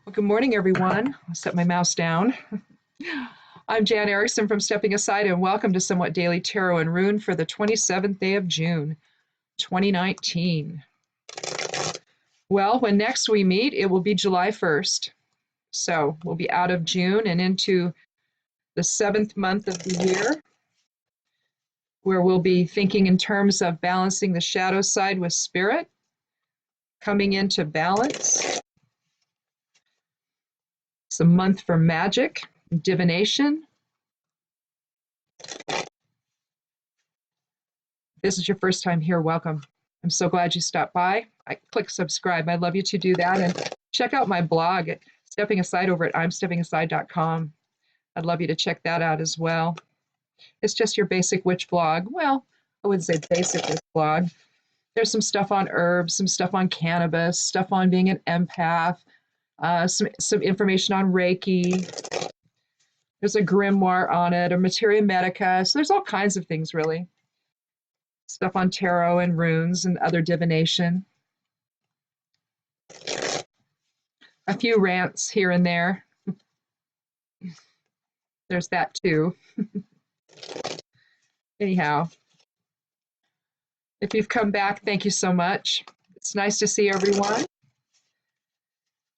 Well, good morning, everyone. I'll set my mouse down. I'm Jan Erickson from Stepping Aside, and welcome to Somewhat Daily Tarot and Rune for the 27th day of June, 2019. Well, when next we meet, it will be July 1st. So we'll be out of June and into the 7th month of the year, where we'll be thinking in terms of balancing the shadow side with spirit, coming into balance. It's a month for magic, divination. If this is your first time here, welcome. I'm so glad you stopped by. Click subscribe. I'd love you to do that. And check out my blog at Stepping Aside over at imsteppingaside.com. I'd love you to check that out as well. It's just your basic witch blog. Well, I wouldn't say basic witch blog. There's some stuff on herbs, some stuff on cannabis, stuff on being an empath, some information on Reiki. There's a grimoire on it, a materia medica. So there's all kinds of things, really. Stuff on tarot and runes and other divination. A few rants here and there. There's that too. Anyhow, if you've come back, thank you so much. It's nice to see everyone.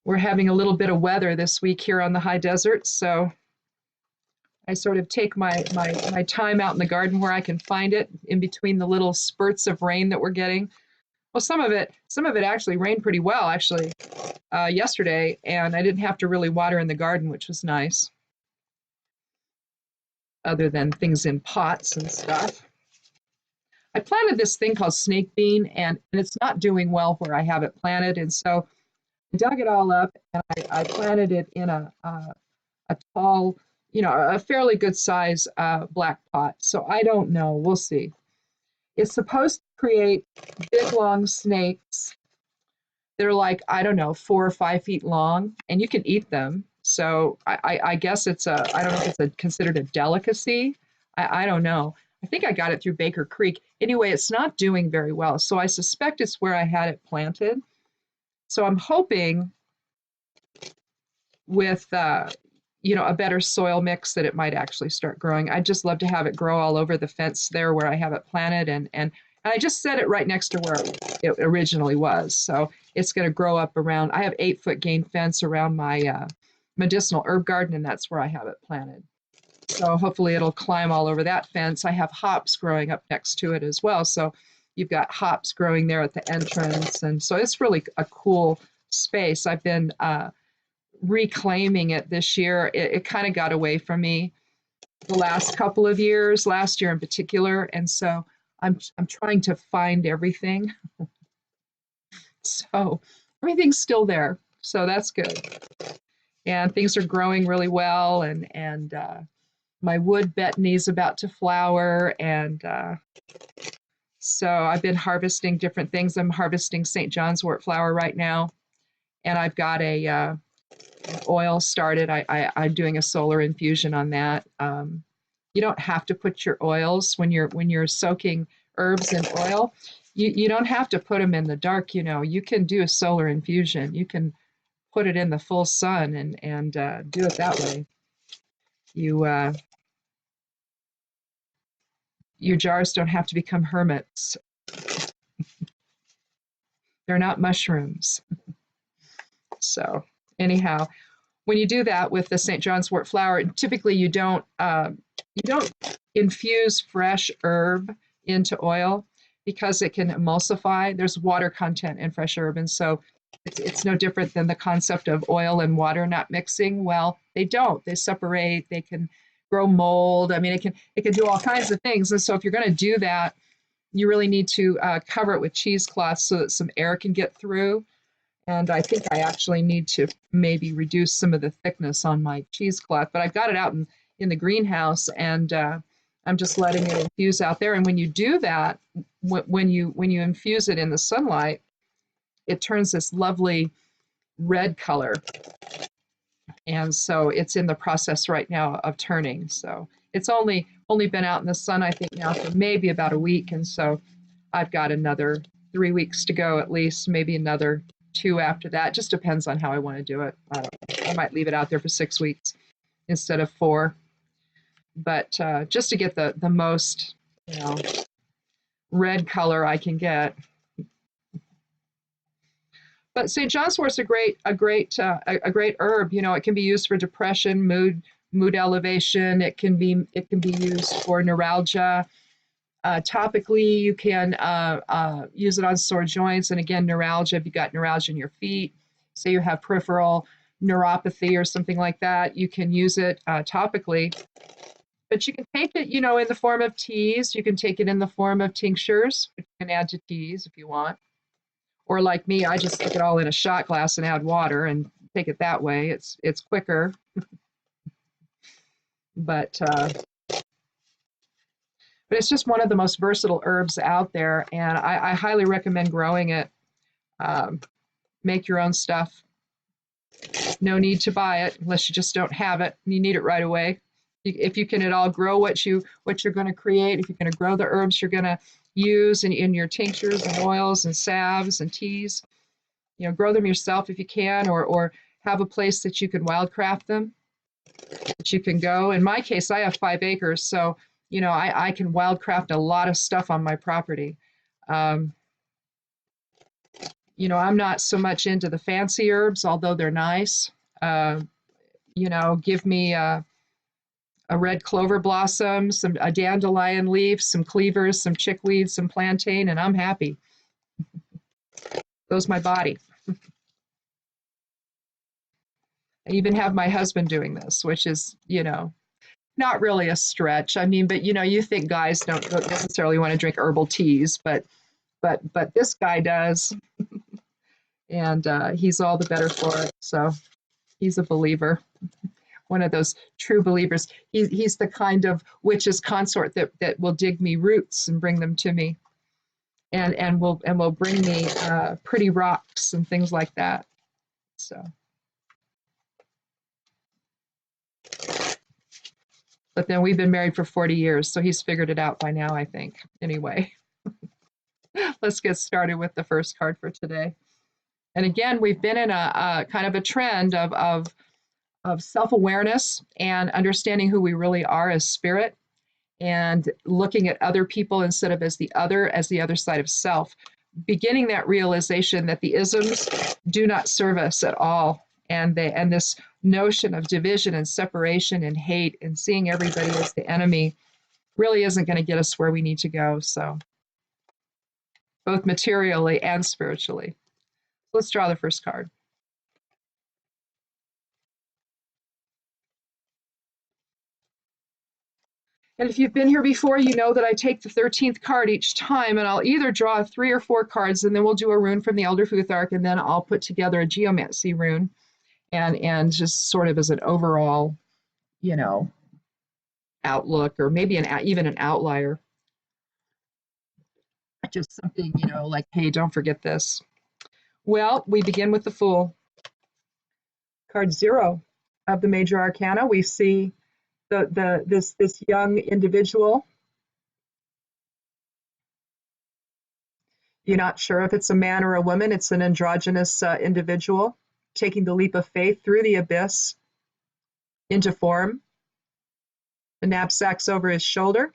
We're having a little bit of weather this week here on the high desert, so I sort of take my time out in the garden where I can find it in between the little spurts of rain that we're getting. Well, some of it actually rained pretty well, actually, yesterday, and I didn't have to really water in the garden, which was nice, other than things in pots and stuff. I planted this thing called snake bean, and it's not doing well where I have it planted, and so I dug it all up, and I planted it in a tall, a fairly good size black pot. So I don't know. We'll see. It's supposed to create big, long snakes. They're like, I don't know, 4 or 5 feet long, and you can eat them. So I guess I don't know if it's considered a delicacy. I don't know. I think I got it through Baker Creek. Anyway, it's not doing very well. So I suspect it's where I had it planted. So I'm hoping with, a better soil mix that it might actually start growing. I'd just love to have it grow all over the fence there where I have it planted. And I just set it right next to where it originally was. So it's going to grow up around, I have 8-foot gain fence around my medicinal herb garden, and that's where I have it planted. So hopefully it'll climb all over that fence. I have hops growing up next to it as well. So you've got hops growing there at the entrance. And so it's really a cool space. I've been reclaiming it this year. It kind of got away from me the last couple of years, last year in particular. And so I'm trying to find everything. So everything's still there. So that's good. And things are growing really well. And my wood betony is about to flower. And so I've been harvesting different things. I'm harvesting St. John's wort flower right now. And I've got an oil started. I'm doing a solar infusion on that. You don't have to put your oils when you're soaking herbs in oil. You don't have to put them in the dark. You can do a solar infusion. You can put it in the full sun and do it that way. Your jars don't have to become hermits. They're not mushrooms. So anyhow, when you do that with the St. John's wort flower, typically you don't infuse fresh herb into oil because it can emulsify. There's water content in fresh herb, and so it's no different than the concept of oil and water not mixing. Well, they don't. They separate. They can grow mold. I mean, it can do all kinds of things. And so if you're going to do that, you really need to cover it with cheesecloth so that some air can get through. And I think I actually need to maybe reduce some of the thickness on my cheesecloth. But I've got it out in the greenhouse, and I'm just letting it infuse out there. And when you do that, when you infuse it in the sunlight, it turns this lovely red color. And so it's in the process right now of turning. So it's only been out in the sun, I think, now for maybe about a week. And so I've got another 3 weeks to go at least, maybe another 2 after that. Just depends on how I want to do it. I don't know. I might leave it out there for 6 weeks instead of 4. But just to get the most, you know, red color I can get. But St. John's wort is a great herb. You know, it can be used for depression, mood elevation. It can be used for neuralgia. Topically, you can use it on sore joints, and again, neuralgia. If you got neuralgia in your feet, say you have peripheral neuropathy or something like that, you can use it topically. But you can take it, you know, in the form of teas. You can take it in the form of tinctures, which you can add to teas if you want. Or like me, I just stick it all in a shot glass and add water and take it that way. It's quicker. But it's just one of the most versatile herbs out there, and I highly recommend growing it. Make your own stuff. No need to buy it unless you just don't have it. You need it right away. If you can at all grow what you're going to create, if you're going to grow the herbs you're going to use in your tinctures and oils and salves and teas, you know, grow them yourself if you can, or have a place that you can wildcraft them, that you can go. In my case, I have 5 acres, so you know I can wildcraft a lot of stuff on my property. You know, I'm not so much into the fancy herbs, although they're nice. You know, give me a red clover blossom, a dandelion leaf, some cleavers, some chickweed, some plantain, and I'm happy. Goes my body. I even have my husband doing this, which is, you know, not really a stretch. I mean, but you know, you think guys don't necessarily want to drink herbal teas, but this guy does, and he's all the better for it. So he's a believer, one of those true believers. He's the kind of witch's consort that will dig me roots and bring them to me, and will bring me pretty rocks and things like that. So. But then we've been married for 40 years, so he's figured it out by now, I think. Anyway, let's get started with the first card for today. And again, we've been in a kind of a trend of self-awareness and understanding who we really are as spirit, and looking at other people instead of as the other side of self. Beginning that realization that the isms do not serve us at all. And this notion of division and separation and hate and seeing everybody as the enemy really isn't going to get us where we need to go. So, both materially and spiritually. Let's draw the first card. And if you've been here before, you know that I take the 13th card each time, and I'll either draw 3 or 4 cards, and then we'll do a rune from the Elder Futhark, and then I'll put together a geomancy rune, and just sort of as an overall, you know, outlook, or maybe even an outlier. Just something, you know, like, hey, don't forget this. Well, we begin with the Fool. Card 0 of the Major Arcana. We see this young individual. You're not sure if it's a man or a woman. It's an androgynous individual taking the leap of faith through the abyss into form. The knapsack's over his shoulder.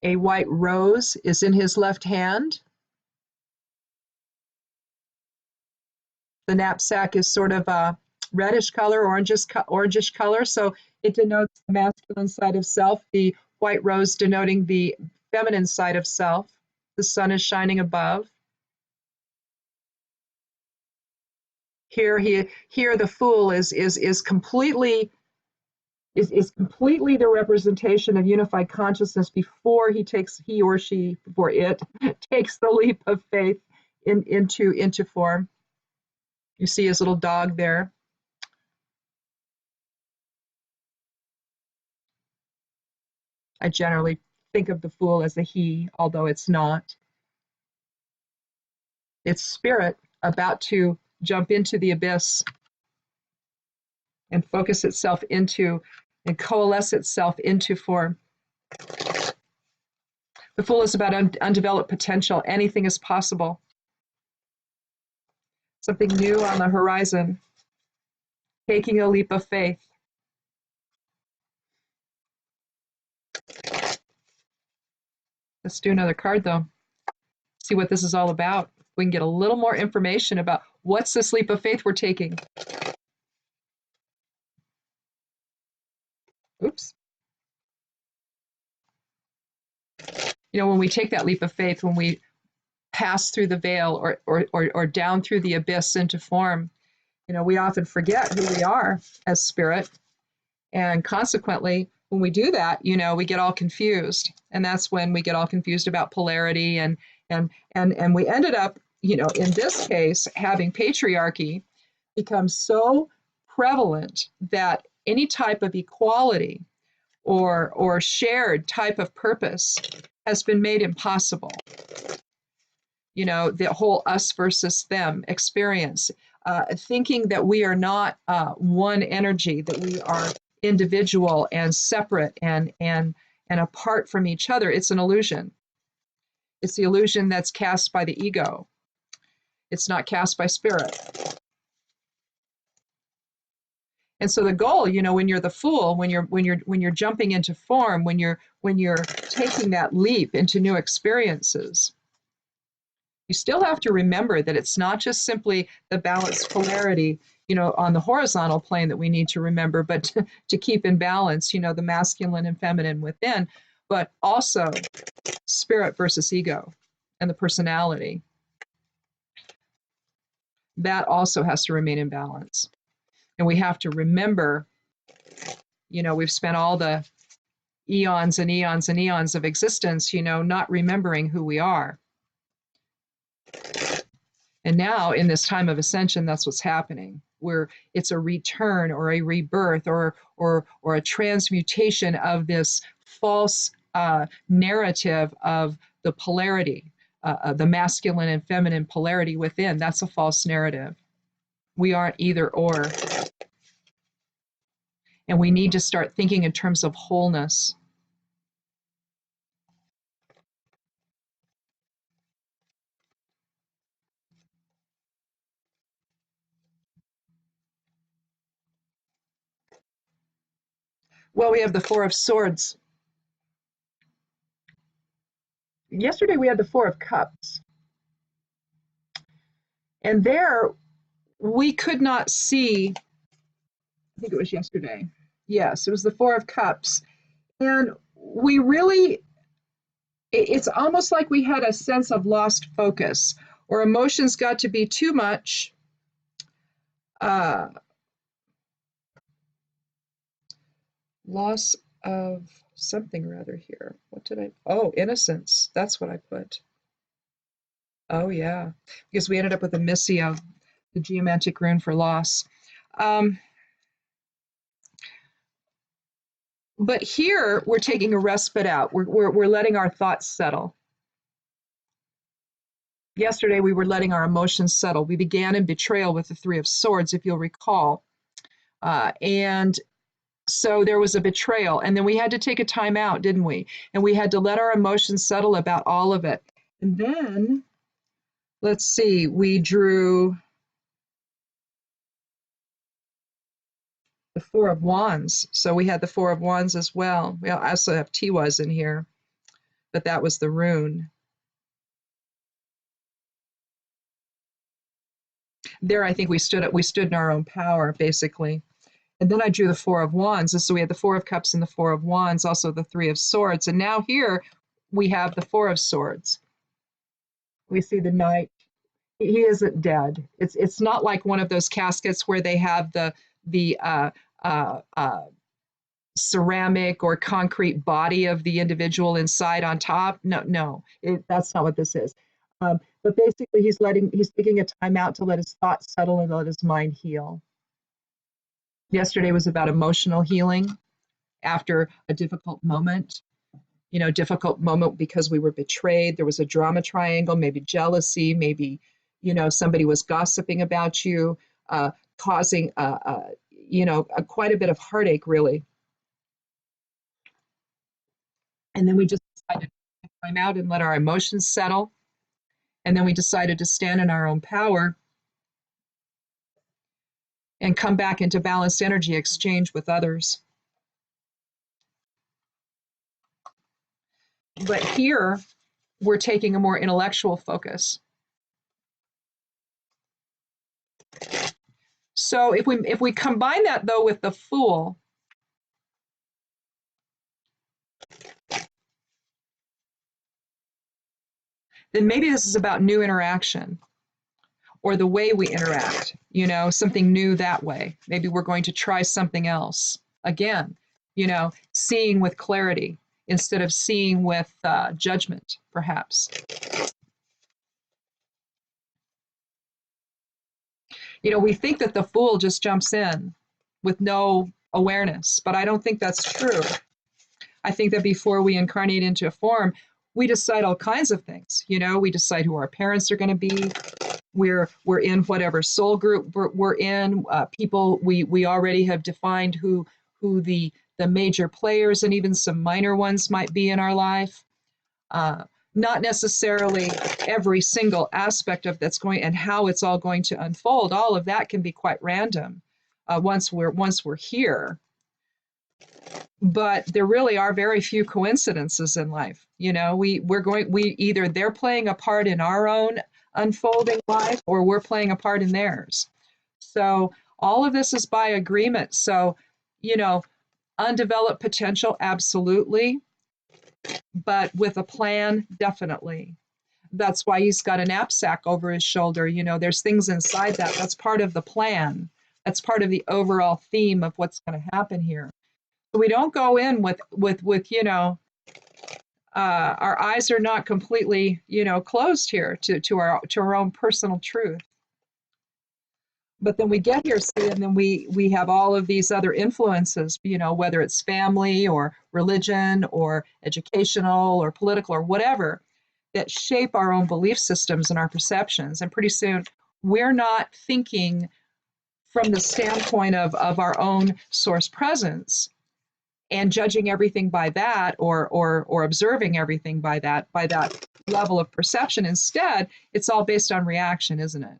A white rose is in his left hand. The knapsack is sort of a reddish color, orangish color, so it denotes the masculine side of self, the white rose denoting the feminine side of self. The sun is shining above. Here the Fool is completely the representation of unified consciousness before it takes the leap of faith into form. You see his little dog there. I generally think of the Fool as a he, although it's not. It's spirit about to jump into the abyss and focus itself into and coalesce itself into form. The Fool is about undeveloped potential. Anything is possible. Something new on the horizon. Taking a leap of faith. Let's do another card though. See what this is all about. We can get a little more information about what's this leap of faith we're taking. Oops. You know, when we take that leap of faith, when we pass through the veil or down through the abyss into form, you know, we often forget who we are as spirit. And consequently, when we do that, you know, we get all confused. And that's when we get all confused about polarity and we ended up, you know, in this case, having patriarchy become so prevalent that any type of equality or shared type of purpose has been made impossible. You know, the whole us versus them experience, thinking that we are not one energy, that we are individual and separate and apart from each other. It's an illusion. It's the illusion that's cast by the ego. It's not cast by spirit. And so the goal, you know, when you're the fool, when you're jumping into form, when you're taking that leap into new experiences, you still have to remember that it's not just simply the balanced polarity, you know, on the horizontal plane that we need to remember, but to keep in balance, you know, the masculine and feminine within, but also spirit versus ego and the personality. That also has to remain in balance. And we have to remember, you know, we've spent all the eons and eons and eons of existence, you know, not remembering who we are. And now in this time of ascension, that's what's happening, where it's a return or a rebirth or a transmutation of this false narrative of the polarity, the masculine and feminine polarity within. That's a false narrative. We aren't either or. And we need to start thinking in terms of wholeness. Well, we have the Four of Swords. Yesterday we had the Four of Cups. And there we could not see, I think it was yesterday. Yes, it was the Four of Cups. And we really, it's almost like we had a sense of lost focus, or emotions got to be too much. Loss of something rather here. What did I? Oh, innocence. That's what I put. Oh, yeah. Because we ended up with a Missio, the geomantic rune for loss. But here we're taking a respite out. We're letting our thoughts settle. Yesterday we were letting our emotions settle. We began in betrayal with the Three of Swords, if you'll recall. And so there was a betrayal, and then we had to take a time out, didn't we? And we had to let our emotions settle about all of it. And then, let's see, we drew the Four of Wands. So we had the Four of Wands as well. We also have Tiwas in here, but that was the rune. There, I think we stood in our own power, basically. And then I drew the Four of Wands. And so we had the Four of Cups and the Four of Wands, also the Three of Swords. And now here we have the Four of Swords. We see the Knight. He isn't dead. It's not like one of those caskets where they have the ceramic or concrete body of the individual inside on top. No, that's not what this is. But basically, he's taking a time out to let his thoughts settle and let his mind heal. Yesterday was about emotional healing after a difficult moment. You know, difficult moment because we were betrayed. There was a drama triangle, maybe jealousy, maybe, you know, somebody was gossiping about you, causing, quite a bit of heartache, really. And then we just decided to time out and let our emotions settle. And then we decided to stand in our own power and come back into balanced energy exchange with others. But here, we're taking a more intellectual focus. So if we combine that though with the Fool, then maybe this is about new interaction or the way we interact, you know, something new that way. Maybe we're going to try something else. Again, you know, seeing with clarity instead of seeing with judgment, perhaps. You know, we think that the Fool just jumps in with no awareness, but I don't think that's true. I think that before we incarnate into a form, we decide all kinds of things. You know, we decide who our parents are going to be. We're in whatever soul group we're in. People we already have defined who the major players and even some minor ones might be in our life. Not necessarily every single aspect of that's going and how it's all going to unfold. All of that can be quite random once we're here. But there really are very few coincidences in life. You know, we either they're playing a part in our own unfolding life or we're playing a part in theirs. So all of this is by agreement. So, you know, undeveloped potential, absolutely. But with a plan, definitely. That's why he's got a knapsack over his shoulder. You know, there's things inside that. That's part of the plan. That's part of the overall theme of what's going to happen here. So we don't go in with you know, our eyes are not completely, you know, closed here to our own personal truth. But then we get here, see, and then we have all of these other influences, you know, whether it's family or religion or educational or political or whatever, that shape our own belief systems and our perceptions. And pretty soon we're not thinking from the standpoint of our own source presence and judging everything by that or observing everything by that level of perception. Instead, it's all based on reaction, isn't it?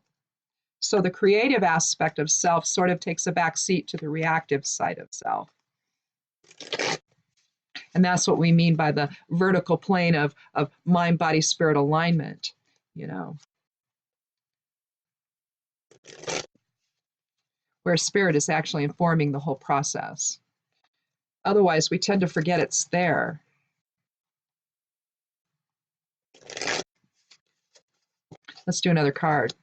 So the creative aspect of self sort of takes a back seat to the reactive side of self. And that's what we mean by the vertical plane of mind, body, spirit alignment, you know, where spirit is actually informing the whole process. Otherwise, we tend to forget it's there. Let's do another card.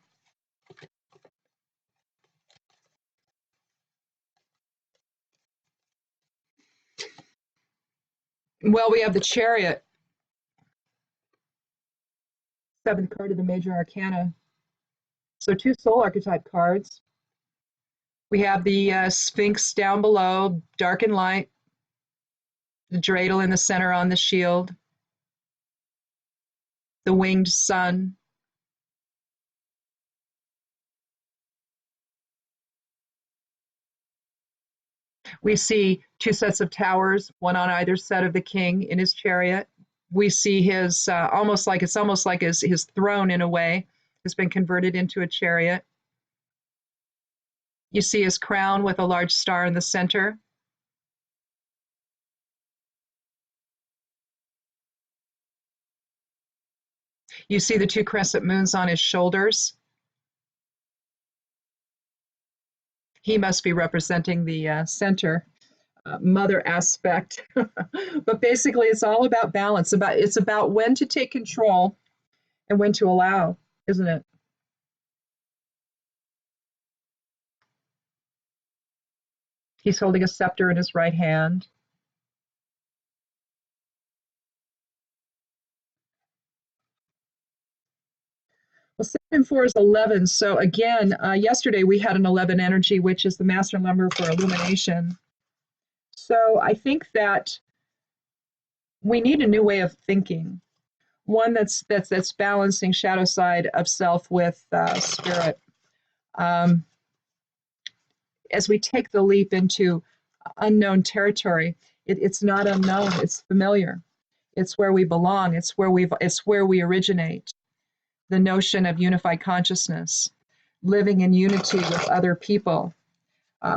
Well, we have the Chariot, seventh card of the major arcana. So two soul archetype cards. We have the Sphinx down below, dark and light, the dreidel in the center on the shield, the winged sun. We see two sets of towers, one on either side of the king in his chariot. We see his almost like his throne in a way has been converted into a chariot. You see his crown with a large star in the center. You see the two crescent moons on his shoulders. He must be representing the center mother aspect. But basically, it's all about balance. It's about when to take control and when to allow, isn't it? He's holding a scepter in his right hand. Well, 7 and 4 is 11. So again, yesterday we had an 11 energy, which is the master number for illumination. So I think that we need a new way of thinking, one that's balancing shadow side of self with spirit. As we take the leap into unknown territory, it's not unknown; it's familiar. It's where we belong. It's where we originate. The notion of unified consciousness, living in unity with other people,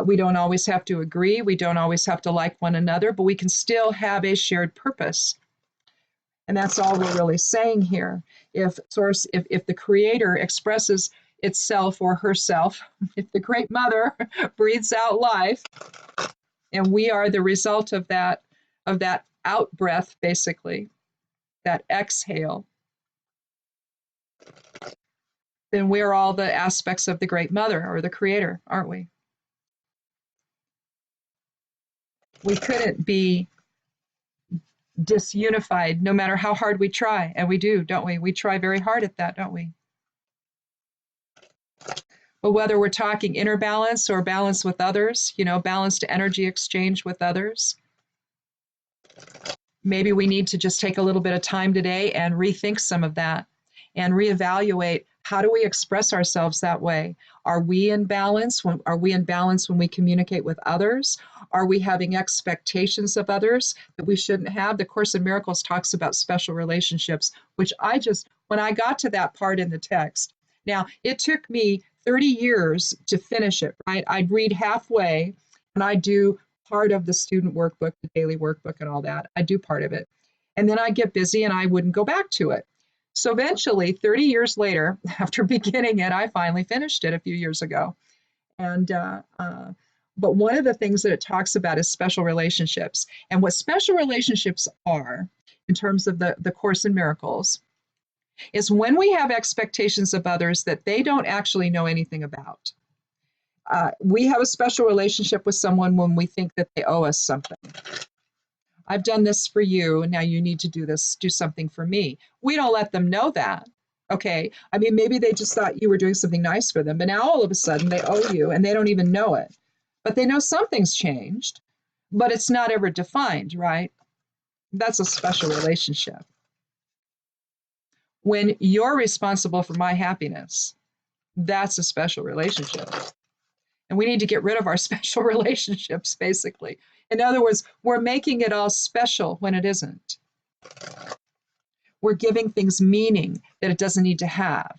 We don't always have to agree. We don't always have to like one another, but we can still have a shared purpose. And that's all we're really saying here. If the creator expresses itself or herself, if the great mother breathes out life, and we are the result of that out breath, basically, that exhale, then we're all the aspects of the great mother or the creator, aren't we? We couldn't be disunified no matter how hard we try. And we do, don't we? We try very hard at that, don't we? But whether we're talking inner balance or balance with others, balanced energy exchange with others, maybe we need to just take a little bit of time today and rethink some of that and reevaluate, how do we express ourselves that way? Are we in balance when we communicate with others? Are we having expectations of others that we shouldn't have? The Course in Miracles talks about special relationships, which when I got to that part in the text, now it took me 30 years to finish it, right? I'd read halfway and I do part of the student workbook, the daily workbook and all that. I do part of it. And then I'd get busy and I wouldn't go back to it. So eventually, 30 years later, after beginning it, I finally finished it a few years ago. And but one of the things that it talks about is special relationships. And what special relationships are, in terms of the Course in Miracles, is when we have expectations of others that they don't actually know anything about. We have a special relationship with someone when we think that they owe us something. I've done this for you, and now you need to do something for me. We don't let them know that. Okay. I mean, maybe they just thought you were doing something nice for them, but now all of a sudden they owe you and they don't even know it. But they know something's changed, but it's not ever defined, right? That's a special relationship. When you're responsible for my happiness, that's a special relationship. And we need to get rid of our special relationships, basically. In other words, we're making it all special when it isn't. We're giving things meaning that it doesn't need to have,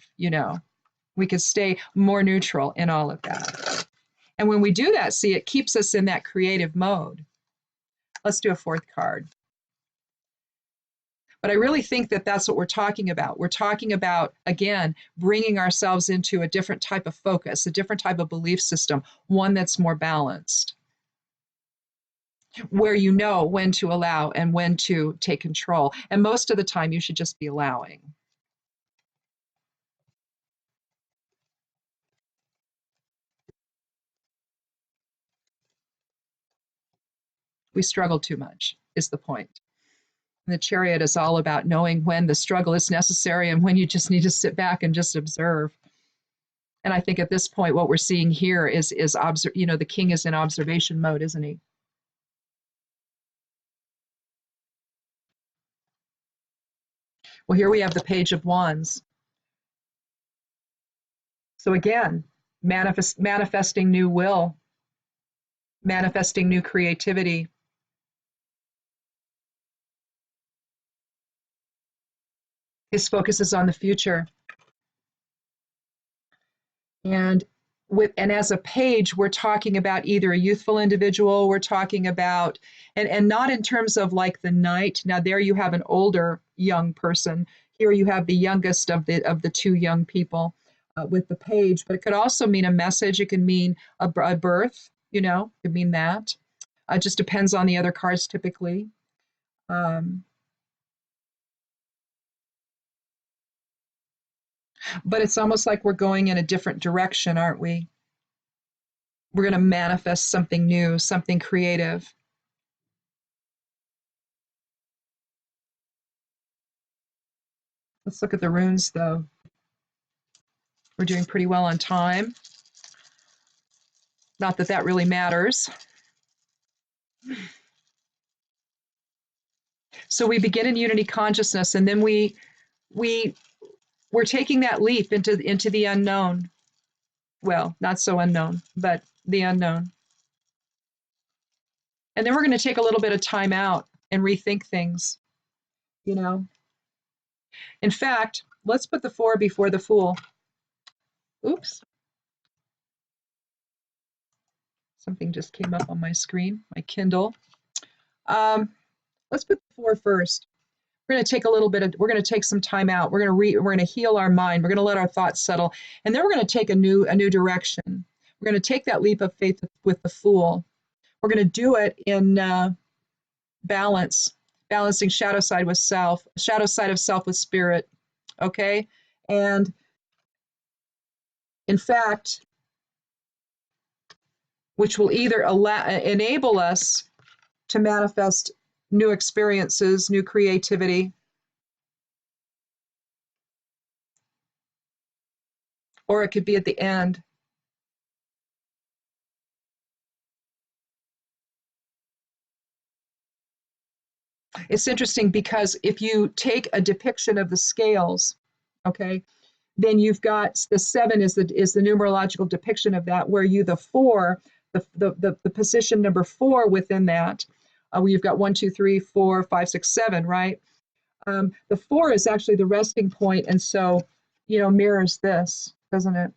We could stay more neutral in all of that. And when we do that, see, it keeps us in that creative mode. Let's do a fourth card. But I really think that that's what we're talking about. We're talking about, again, bringing ourselves into a different type of focus, a different type of belief system, one that's more balanced, where you know when to allow and when to take control. And most of the time, you should just be allowing. We struggle too much, is the point. And the Chariot is all about knowing when the struggle is necessary and when you just need to sit back and just observe. And I think at this point, what we're seeing here is the king is in observation mode, isn't he? Well, here we have the Page of Wands. So again, manifesting new will, manifesting new creativity. His focus is on the future. And as a page, we're talking about either a youthful individual, we're talking about, and not in terms of like the knight. Now there you have an older young person. Here you have the youngest of the two young people with the page. But it could also mean a message. It can mean a birth. It could mean that. It just depends on the other cards typically. But it's almost like we're going in a different direction, aren't we? We're going to manifest something new, something creative. Let's look at the runes, though. We're doing pretty well on time. Not that that really matters. So we begin in unity consciousness, and then we're taking that leap into the unknown. Well, not so unknown, but the unknown. And then we're going to take a little bit of time out and rethink things, In fact, let's put the 4 before the Fool. Oops. Something just came up on my screen, my Kindle. Let's put the 4 first. We're going to take we're going to take some time out. We're going to heal our mind. We're going to let our thoughts settle. And then we're going to take a new direction. We're going to take that leap of faith with the Fool. We're going to do it in balancing shadow side of self with spirit. Okay? And in fact, which will either enable us to manifest new experiences, new creativity, or it could be at the end. It's interesting because if you take a depiction of the scales, okay, then you've got the 7 is the numerological depiction of that, where the 4, the position number 4 within that, where you've got 1, 2, 3, 4, 5, 6, 7, right? The 4 is actually the resting point, and so mirrors this, doesn't it?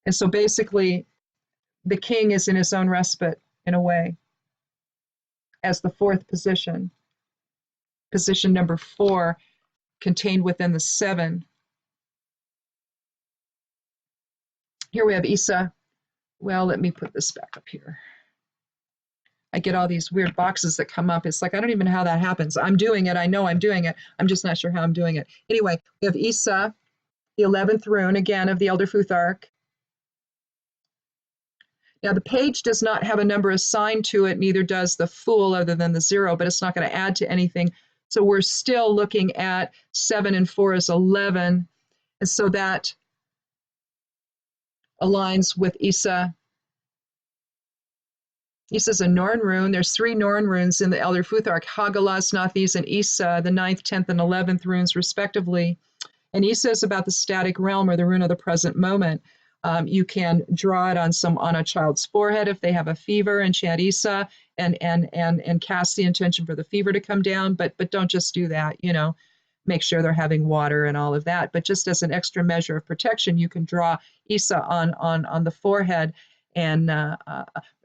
And so basically, the king is in his own respite in a way, as the 4th position. Position number 4 contained within the 7. Here we have Isa. Well, let me put this back up here. I get all these weird boxes that come up. It's like, I don't even know how that happens. I'm doing it. I know I'm doing it. I'm just not sure how I'm doing it. Anyway, we have Isa, the 11th rune, again, of the Elder Futhark. Now, the page does not have a number assigned to it, neither does the Fool, other than the 0, but it's not going to add to anything. So we're still looking at 7 and 4 is 11. And so that aligns with Isa. Isa's a Norn rune. There's 3 Norn runes in the Elder Futhark, Hagala, Snathis, and Isa, the 9th, 10th, and 11th runes, respectively. And Isa is about the static realm, or the rune of the present moment. You can draw it on a child's forehead if they have a fever, and chant Isa and cast the intention for the fever to come down. But don't just do that. Make sure they're having water and all of that. But just as an extra measure of protection, you can draw Isa on the forehead and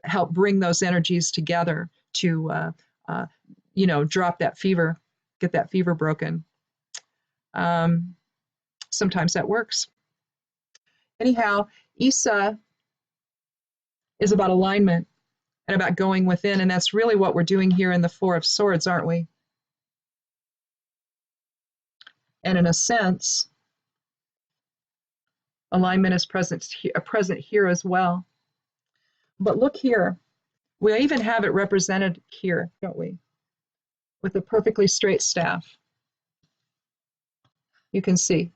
help bring those energies together to drop that fever, get that fever broken. Sometimes that works. Anyhow, Isa is about alignment and about going within, and that's really what we're doing here in the 4 of Swords, aren't we? And in a sense, alignment is present here as well. But look here, we even have it represented here, don't we? With a perfectly straight staff. You can see.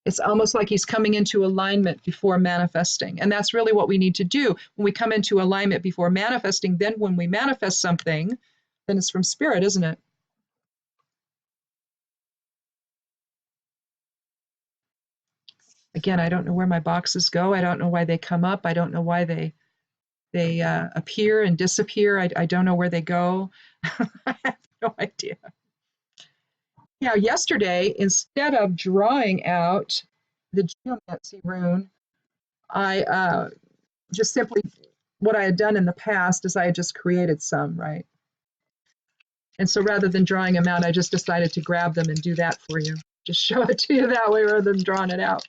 It's almost like he's coming into alignment before manifesting. And that's really what we need to do. When we come into alignment before manifesting, then when we manifest something, then it's from spirit, isn't it? Again, I don't know where my boxes go. I don't know why they come up. I don't know why they appear and disappear. I don't know where they go. I have no idea. Now, yesterday, instead of drawing out the geomancy rune, I just simply, what I had done in the past is I had just created some, right? And so rather than drawing them out, I just decided to grab them and do that for you. Just show it to you that way rather than drawing it out.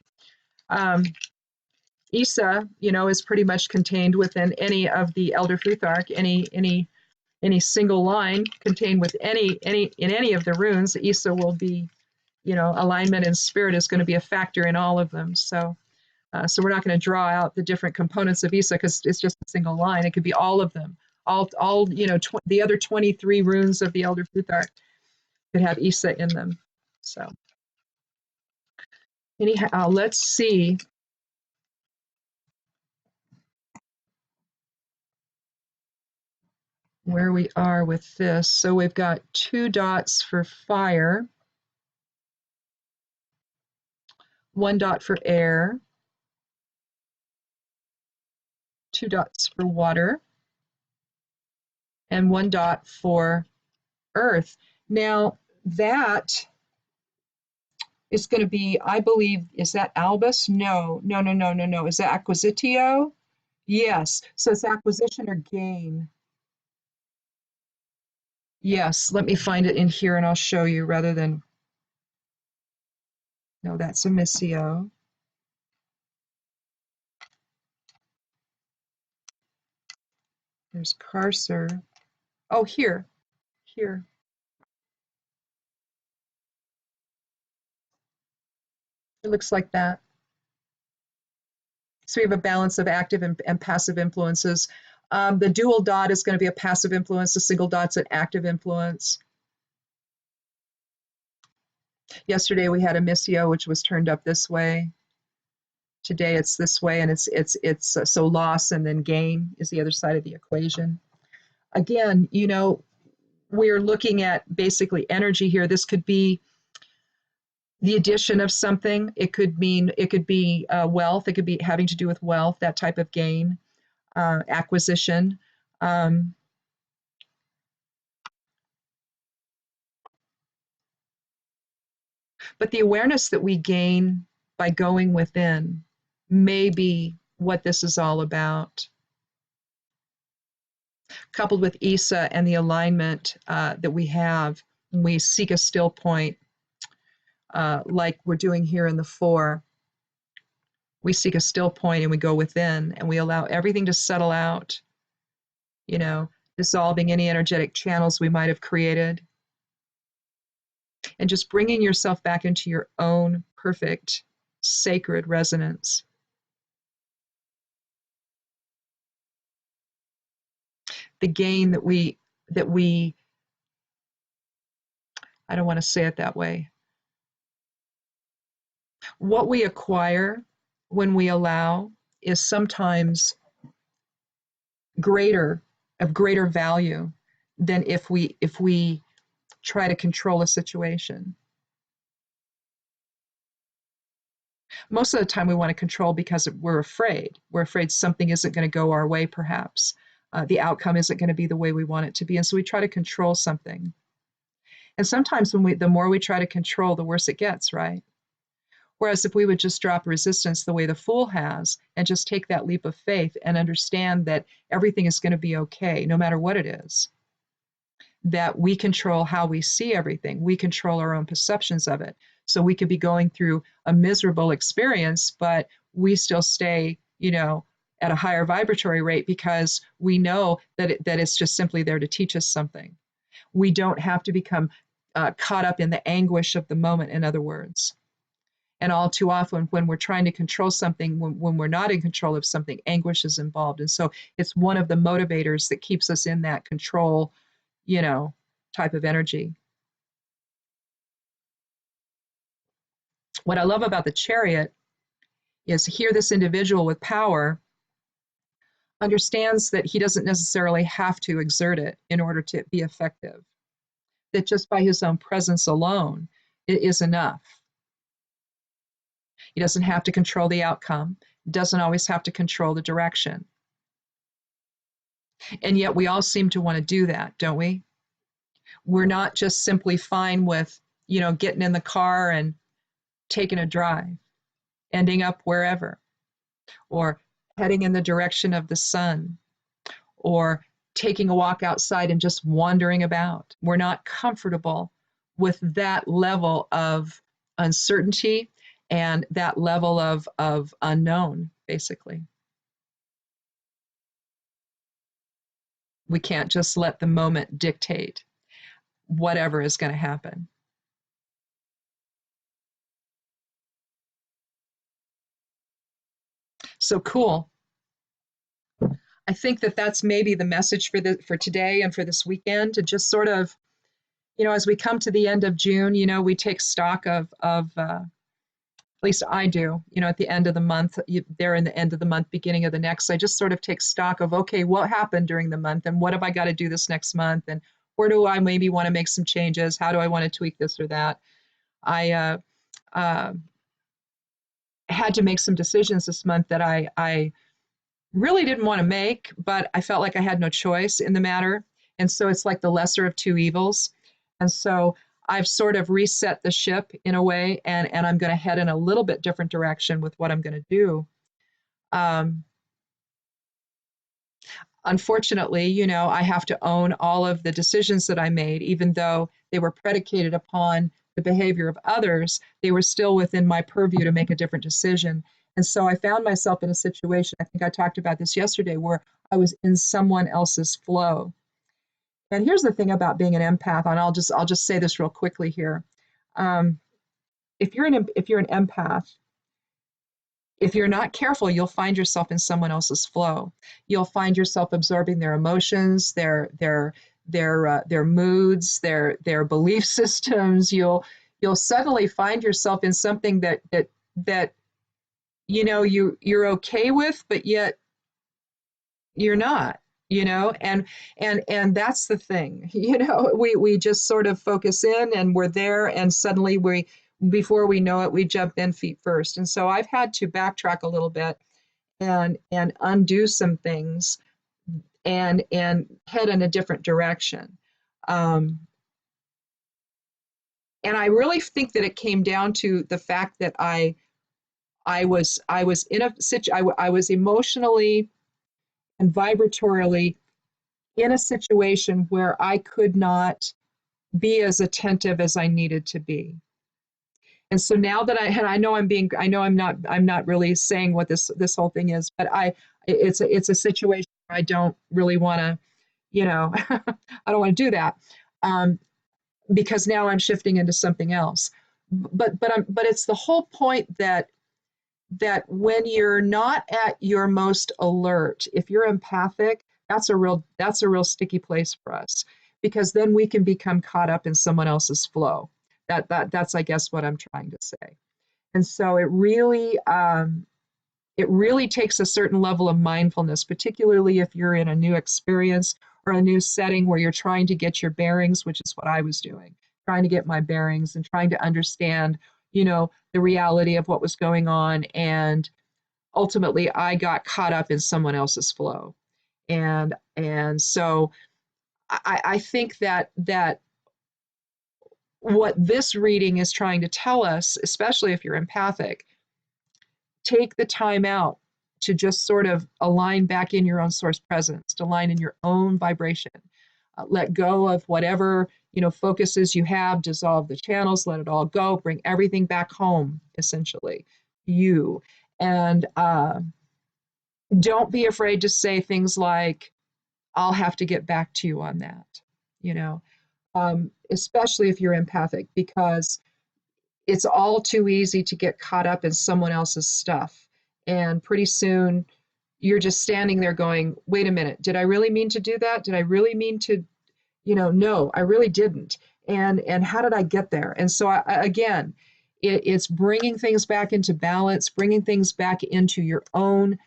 Isa, is pretty much contained within any of the Elder Futhark, any single line contained with in any of the runes. Isa will be, alignment and spirit is going to be a factor in all of them. So we're not going to draw out the different components of Isa because it's just a single line. It could be all of them. All the other 23 runes of the Elder Futhark could have Isa in them. So anyhow, let's see. Where we are with this. So we've got 2 dots for fire, 1 dot for air, 2 dots for water, and 1 dot for earth. Now that It's going to be, I believe, is that albus? No, no, no, no, no, no. Is that acquisitio? Yes. So it's acquisition or gain. Yes. Let me find it in here and I'll show you rather than, no, that's a missio. There's carcer. Oh, here, here. It looks like that. So we have a balance of active and passive influences. The dual dot is going to be a passive influence. The single dot's an active influence. Yesterday we had a missio, which was turned up this way. Today it's this way, and it's so loss and then gain is the other side of the equation. Again, you know, we're looking at basically energy here. This could be the addition of something. It could be wealth. It could be having to do with wealth, that type of gain, acquisition. But the awareness that we gain by going within may be what this is all about. Coupled with Isa and the alignment that we have when we seek a still point, like we're doing here in the 4, we seek a still point and we go within and we allow everything to settle out, you know, dissolving any energetic channels we might have created, and just bringing yourself back into your own perfect, sacred resonance. The gain that we, I don't want to say it that way. What we acquire when we allow is sometimes of greater value than if we try to control a situation. Most of the time we want to control because we're afraid. We're afraid something isn't going to go our way, perhaps. The outcome isn't going to be the way we want it to be. And so we try to control something. And sometimes the more we try to control, the worse it gets, right? Whereas if we would just drop resistance the way the Fool has and just take that leap of faith and understand that everything is going to be okay, no matter what it is, that we control how we see everything, we control our own perceptions of it. So we could be going through a miserable experience, but we still stay, you know, at a higher vibratory rate because we know that it's just simply there to teach us something. We don't have to become caught up in the anguish of the moment, in other words. And all too often, when we're trying to control something, when we're not in control of something, anguish is involved. And so it's one of the motivators that keeps us in that control, you know, type of energy. What I love about the Chariot is here this individual with power understands that he doesn't necessarily have to exert it in order to be effective, that just by his own presence alone, it is enough. He doesn't have to control the outcome, doesn't always have to control the direction. And yet we all seem to want to do that, don't we? We're not just simply fine with, you know, getting in the car and taking a drive, ending up wherever, or heading in the direction of the sun, or taking a walk outside and just wandering about. We're not comfortable with that level of uncertainty and that level of unknown, basically. We can't just let the moment dictate whatever is going to happen. So cool. I think that that's maybe the message for today and for this weekend, to just sort of, you know, as we come to the end of June, you know, we take stock of at least I do, you know, at the end of the month, they're in the end of the month, beginning of the next. I just sort of take stock of, okay, what happened during the month and what have I got to do this next month? And where do I maybe want to make some changes? How do I want to tweak this or that? I had to make some decisions this month that I really didn't want to make, but I felt like I had no choice in the matter. And so it's like the lesser of two evils. And so I've sort of reset the ship in a way, and I'm going to head in a little bit different direction with what I'm going to do. Um, Unfortunately, I have to own all of the decisions that I made, even though they were predicated upon the behavior of others, they were still within my purview to make a different decision. And so I found myself in a situation, I think I talked about this yesterday, where I was in someone else's flow. And here's the thing about being an empath, and I'll just say this real quickly here. Um, if you're an empath, if you're not careful, you'll find yourself in someone else's flow. You'll find yourself absorbing their emotions, their moods, their belief systems. You'll suddenly find yourself in something that you're okay with, but yet you're not. And that's the thing. We just sort of focus in, and we're there, and suddenly before we know it, we jump in feet first. And so I've had to backtrack a little bit and undo some things and head in a different direction. Um, and I really think that it came down to the fact that I was in a I was emotionally and vibratorily in a situation where I could not be as attentive as I needed to be. And so now that I know I'm not really saying what this whole thing is, but it's a situation where I don't really want to, I don't want to do that, um, because now I'm shifting into something else. But it's the whole point that when you're not at your most alert, if you're empathic, that's a real sticky place for us, because then we can become caught up in someone else's flow. That's I guess what I'm trying to say. And so it really takes a certain level of mindfulness, particularly if you're in a new experience or a new setting where you're trying to get your bearings, which is what I was doing, trying to get my bearings and trying to understand, the reality of what was going on. And ultimately, I got caught up in someone else's flow. And so I think that what this reading is trying to tell us, especially if you're empathic, take the time out to just sort of align back in your own source presence, to align in your own vibration. Let go of whatever focuses you have, dissolve the channels, let it all go, bring everything back home, essentially, you. And don't be afraid to say things like, I'll have to get back to you on that, you know, especially if you're empathic, because it's all too easy to get caught up in someone else's stuff. And pretty soon you're just standing there going, wait a minute, did I really mean to do that? Did I really mean to, no, I really didn't. And how did I get there? And so again, it's bringing things back into balance, bringing things back into your own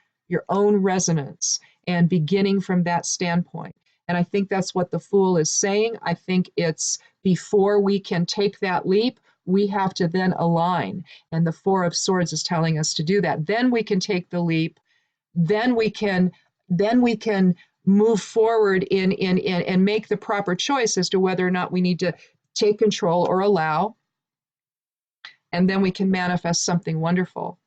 resonance, and beginning from that standpoint. And I think that's what the Fool is saying. I think it's before we can take that leap, we have to then align. And the Four of Swords is telling us to do that. Then we can take the leap. Then we can move forward in and make the proper choice as to whether or not we need to take control or allow. And then we can manifest something wonderful.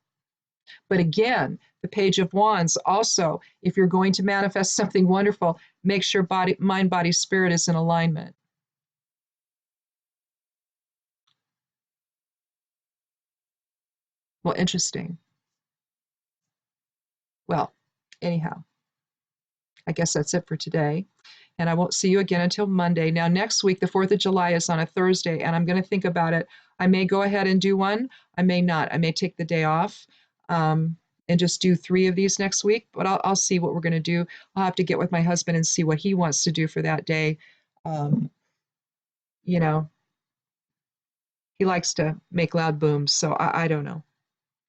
But again, the Page of Wands also, if you're going to manifest something wonderful, make sure mind, body, spirit is in alignment. Well, interesting. Well, anyhow, I guess that's it for today. And I won't see you again until Monday. Now, next week, the 4th of July is on a Thursday, and I'm going to think about it. I may go ahead and do one. I may not. I may take the day off and just do 3 of these next week, but I'll see what we're going to do. I'll have to get with my husband and see what he wants to do for that day. Um, you know, he likes to make loud booms, so I don't know.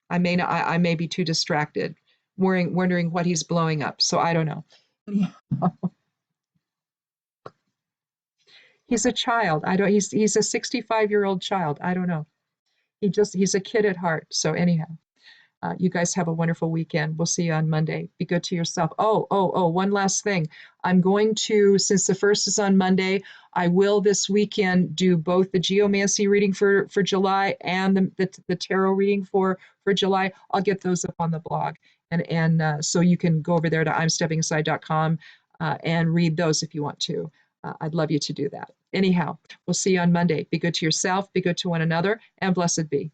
I may not. I may be too distracted, wondering what he's blowing up. So I don't know. He's a child. I don't. He's a 65-year-old child. I don't know. He's a kid at heart. So anyhow, You guys have a wonderful weekend. We'll see you on Monday. Be good to yourself. One last thing. I'm going to, since the first is on Monday, I will this weekend do both the geomancy reading for July and the tarot reading for July. I'll get those up on the blog. And so you can go over there to imsteppingaside.com and read those if you want to. I'd love you to do that. Anyhow, we'll see you on Monday. Be good to yourself, be good to one another, and blessed be.